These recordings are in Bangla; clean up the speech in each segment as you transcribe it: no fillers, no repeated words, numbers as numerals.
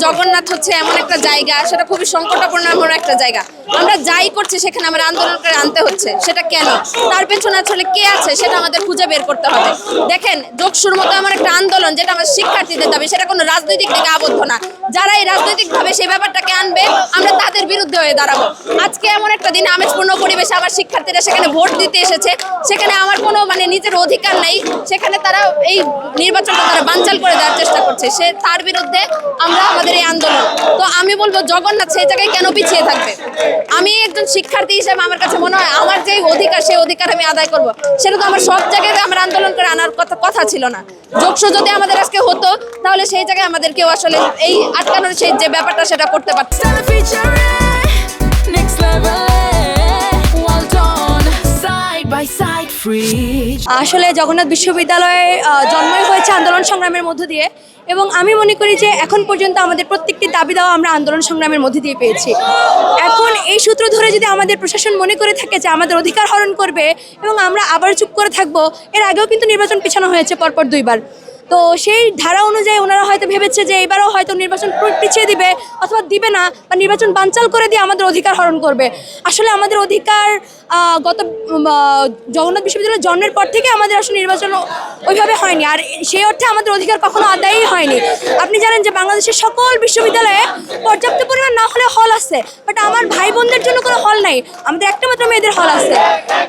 জগন্নাথ হচ্ছে এমন একটা জায়গা, সেটা খুবই সংকটাপূর্ণ এমন একটা জায়গা। আমরা যাই করছি সেখানে আমরা আন্দোলন করে আনতে হচ্ছে, সেটা কেন? তার পেছনে আসলে কে আছে সেটা আমাদের খুঁজে বের করতে হবে। দেখেন, যোগসুর মতো এমন একটা আন্দোলন যেটা আমার শিক্ষার্থীদের দাবি, সেটা কোনো রাজনৈতিক দিকে আবদ্ধ না। যারা এই রাজনৈতিকভাবে সেই ব্যাপারটাকে আনবে, আমরা তাদের বিরুদ্ধে হয়ে দাঁড়াবো। আজকে এমন একটা দিন আমেজপূর্ণ পরিবেশে আমার শিক্ষার্থীরা সেখানে ভোট দিতে এসেছে, সেখানে আমার কোনো নিজের অধিকার নেই, সেখানে তারা এই নির্বাচনটা তারা বানচাল করে দেওয়ার চেষ্টা করছে, সে তার বিরুদ্ধে আমরা আমাদের এই আন্দোলন। তো আমি বলবো জগন্নাথ সেই জায়গায় কেন পিছিয়ে থাকবে? আমি একজন শিক্ষার্থী হিসেবে আমার কাছে মনে হয় আমার যে অধিকার, সেই অধিকার আমি আদায় করব। সেটা তো আমার সব জায়গায় আমার আন্দোলন করে আনার কথা ছিল না। যোগসু যদি আমাদের আজকে হতো, তাহলে সেই জায়গায় আমাদের কেউ আসলে এই আটকানোর সেই যে ব্যাপারটা সেটা করতে পারত। আসলে জগন্নাথ বিশ্ববিদ্যালয়ে জন্মই হয়েছে আন্দোলন সংগ্রামের মধ্য দিয়ে, এবং আমি মনে করি যে এখন পর্যন্ত আমাদের প্রত্যেকটি দাবি দেওয়া আমরা আন্দোলন সংগ্রামের মধ্যে দিয়ে পেয়েছি। এখন এই সূত্র ধরে যদি আমাদের প্রশাসন মনে করে থাকে যে আমাদের অধিকার হরণ করবে এবং আমরা আবার চুপ করে থাকবো, এর আগেও কিন্তু নির্বাচন পিছানো হয়েছে পরপর 2 বার। তো সেই ধারা অনুযায়ী ওনারা হয়তো ভেবেছে যে এবারও হয়তো নির্বাচন পিছিয়ে দিবে অথবা দিবে না, বা নির্বাচন বানচাল করে দিয়ে আমাদের অধিকার হরণ করবে। আসলে আমাদের অধিকার গত জগন্নাথ বিশ্ববিদ্যালয়ের জন্মের পর থেকে আমাদের আসলে নির্বাচন ওইভাবে হয়নি, আর সেই অর্থে আমাদের অধিকার কখনো আদায়ই হয়নি। আপনি জানেন যে বাংলাদেশের সকল বিশ্ববিদ্যালয়ে পর্যাপ্ত পরিমাণ না হলে হল আছে, বাট আমার ভাই বোনদের জন্য কোনো হল নাই, আমাদের একটা মাত্র মেয়েদের হল আছে।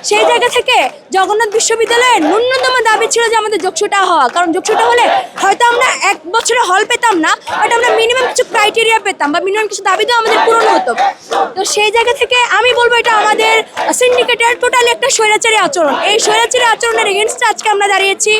সেই জায়গা থেকে জগন্নাথ বিশ্ববিদ্যালয়ের ন্যূনতম দাবি ছিল যে আমাদের যোগসুটা হওয়া, কারণ যোগসুটা হলে হয়তো আমরা 1 বছরে হল পেতাম না, বাট আমরা মিনিমাম কিছু ক্রাইটেরিয়া পেতাম বা মিনিমাম কিছু দাবি তো আমাদের পূরণ হতো। তো সেই জায়গা থেকে আমি বলবো এটা আমাদের সিন্ডিকেটের টোটালি একটা স্বৈরাচারী আচরণ। এই স্বৈরাচারী আচরণের এগেনস্টে আজকে আমরা দাঁড়িয়েছি।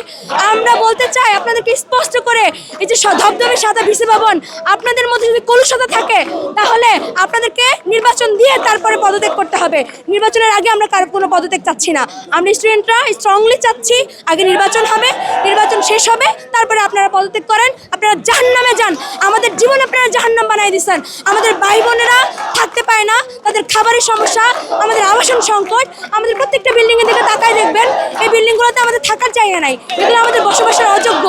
আমরা বলতে চাই আপনাদেরকে স্পষ্ট করে, এই যে ধবধবে সাদা ভিসি ভবন, আপনাদের মধ্যে যদি কলুষতা থাকে তাহলে আপনাদেরকে নির্বাচন দিয়ে তারপরে পদত্যাগ করতে হবে। নির্বাচনের আগে আমরা কারো কোনো পদত্যাগ চাচ্ছি না। আমরা স্টুডেন্টরা স্ট্রংলি চাচ্ছি আগে নির্বাচন হবে, নির্বাচন শেষ হবে, তারপরে আপনারা পদত্যাগ করেন, আপনারা জাহান্নামে যান। আমাদের জীবন আপনারা জাহান্নাম বানাই দিচ্ছেন। আমাদের ভাই বোনেরা থাকতে পায় না, তাদের খাবারের সমস্যা, আমাদের আবাসন সংকট, আমাদের প্রত্যেকটা বিল্ডিংয়ের দিকে তাকায় দেখবেন, এই বিল্ডিংগুলোতে আমাদের থাকার জায়গা নাই, এগুলো আমাদের বসবাসের অযোগ্য।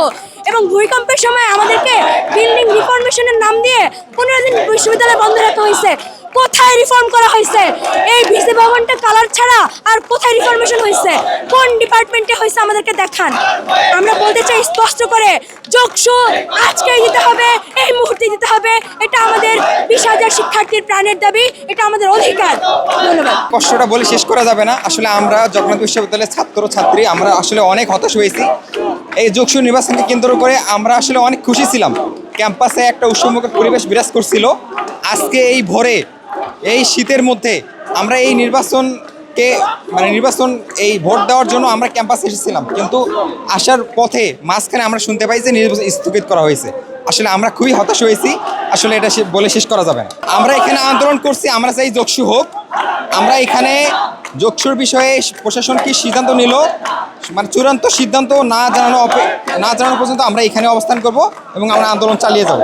এবং ভূমিকম্পের সময় আমাদেরকে বিল্ডিং রিফরমেশনের নাম দিয়ে 15 দিন বিশ্ববিদ্যালয় বন্ধ রাখা হয়েছে। কোথায় রিফর্ম করা হয়েছে? এই ভিসি ভবনটা কালার ছাড়া আর কোথায় রিফরমেশন হয়েছে? কোন ডিপার্টমেন্টে হয়েছে আমাদেরকে দেখান। আমরা বলতে চাই স্পষ্ট করে, যোগসু আজকেই দিতে হবে, এই মুহূর্তে দিতে হবে। এটা আমাদের 20,000 শিক্ষার্থীর প্রাণের দাবি, এটা আমাদের অধিকার। ধন্যবাদ। কষ্টটা বলে শেষ করা যাবে না। আসলে আমরা জগন্নাথ বিশ্ববিদ্যালয়ের ছাত্র ছাত্রী, আমরা আসলে অনেক হতাশ হয়েছি। এই যোগসু নির্বাচনকে কেন্দ্র করে আমরা আসলে অনেক খুশি ছিলাম। ক্যাম্পাসে একটা উৎসবমুখর পরিবেশ বিরাজ করছিল। আজকে এই ভোরে, এই শীতের মধ্যে আমরা এই নির্বাচনকে নির্বাচন এই ভোট দেওয়ার জন্য আমরা ক্যাম্পাসে এসেছিলাম, কিন্তু আসার পথে মাঝখানে আমরা শুনতে পাই যে নির্বাচন স্থগিত করা হয়েছে। আসলে আমরা খুবই হতাশ হয়েছি। আসলে এটা বলে শেষ করা যাবে না। আমরা এখানে আন্দোলন করছি, আমরা চাই যোগসু হোক। আমরা এখানে যোগসুর বিষয়ে প্রশাসন কি সিদ্ধান্ত নিল, চূড়ান্ত সিদ্ধান্ত না জানানো পর্যন্ত আমরা এখানে অবস্থান করব এবং আমরা আন্দোলন চালিয়ে যাব।